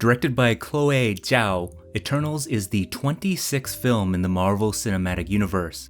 Directed by Chloe Zhao, Eternals is the 26th film in the Marvel Cinematic Universe.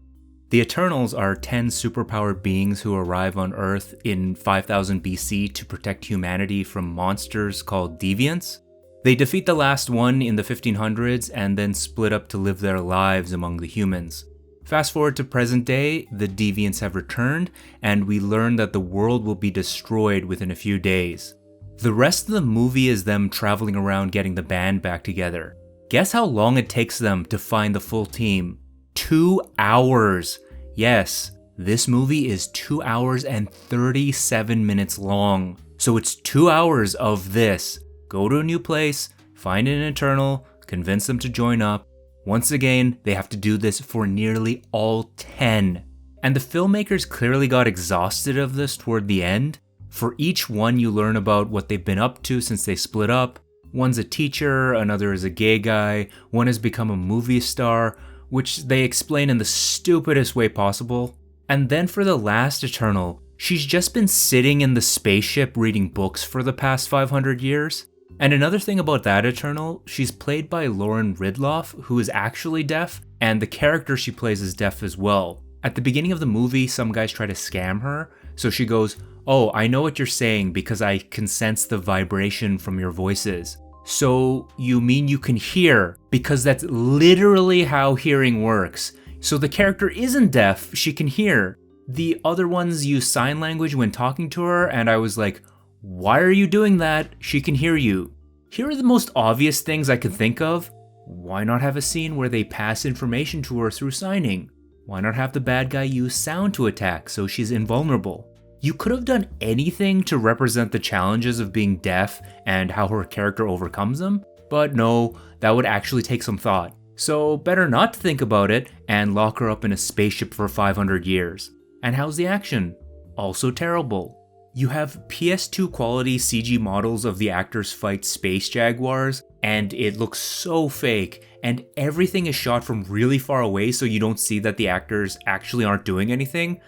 The Eternals are 10 superpowered beings who arrive on Earth in 5000 BC to protect humanity from monsters called deviants. They defeat the last one in the 1500s and then split up to live their lives among the humans. Fast forward to present day, the deviants have returned, and we learn that the world will be destroyed within a few days. The rest of the movie is them traveling around getting the band back together. Guess how long it takes them to find the full team? 2 hours! Yes, this movie is 2 hours and 37 minutes long. So it's 2 hours of this. Go to a new place, find an Eternal, convince them to join up. Once again, they have to do this for nearly all 10. And the filmmakers clearly got exhausted of this toward the end. For each one, you learn about what they've been up to since they split up. One's a teacher, another is a gay guy, one has become a movie star, which they explain in the stupidest way possible. And then for the last Eternal, she's just been sitting in the spaceship reading books for the past 500 years. And another thing about that Eternal, she's played by Lauren Ridloff, who is actually deaf, and the character she plays is deaf as well. At the beginning of the movie, some guys try to scam her, so she goes, "Oh, I know what you're saying because I can sense the vibration from your voices." So you mean you can hear? Because that's literally how hearing works. So the character isn't deaf, she can hear. The other ones use sign language when talking to her, and I was like, why are you doing that? She can hear you. Here are the most obvious things I could think of. Why not have a scene where they pass information to her through signing? Why not have the bad guy use sound to attack so she's invulnerable? You could have done anything to represent the challenges of being deaf and how her character overcomes them, but no, that would actually take some thought. So better not to think about it and lock her up in a spaceship for 500 years. And how's the action? Also terrible. You have PS2 quality CG models of the actors fight space jaguars, and it looks so fake, and everything is shot from really far away so you don't see that the actors actually aren't doing anything.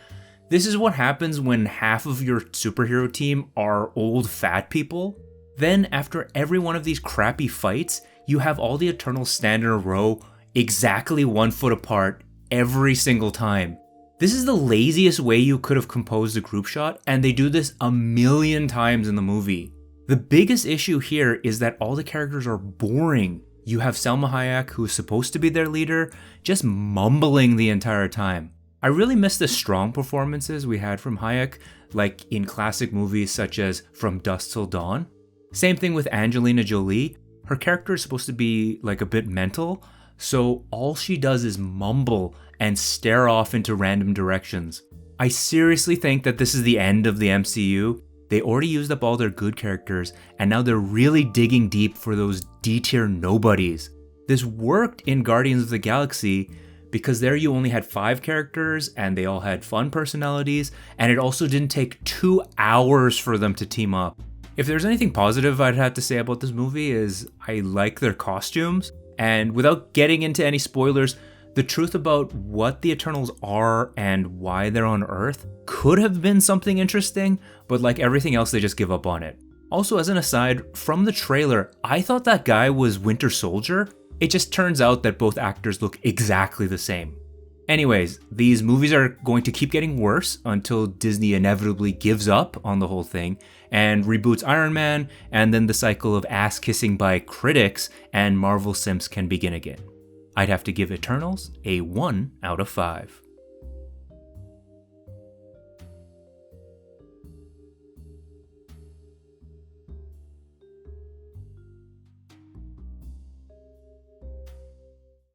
This is what happens when half of your superhero team are old fat people. Then after every one of these crappy fights, you have all the Eternals stand in a row exactly 1 foot apart every single time. This is the laziest way you could have composed a group shot, and they do this a million times in the movie. The biggest issue here is that all the characters are boring. You have Salma Hayek, who is supposed to be their leader, just mumbling the entire time. I really miss the strong performances we had from Hayek, like in classic movies such as From Dusk Till Dawn. Same thing with Angelina Jolie. Her character is supposed to be like a bit mental, so all she does is mumble and stare off into random directions. I seriously think that this is the end of the MCU. They already used up all their good characters, and now they're really digging deep for those D-tier nobodies. This worked in Guardians of the Galaxy because there you only had 5 characters and they all had fun personalities, and it also didn't take 2 hours for them to team up. If there's anything positive I'd have to say about this movie is I like their costumes, and without getting into any spoilers, the truth about what the Eternals are and why they're on Earth could have been something interesting, but like everything else, they just give up on it. Also, as an aside, from the trailer, I thought that guy was Winter Soldier. It just turns out that both actors look exactly the same. Anyways, these movies are going to keep getting worse until Disney inevitably gives up on the whole thing and reboots Iron Man, and then the cycle of ass kissing by critics and Marvel simps can begin again. I'd have to give Eternals a 1 out of 5.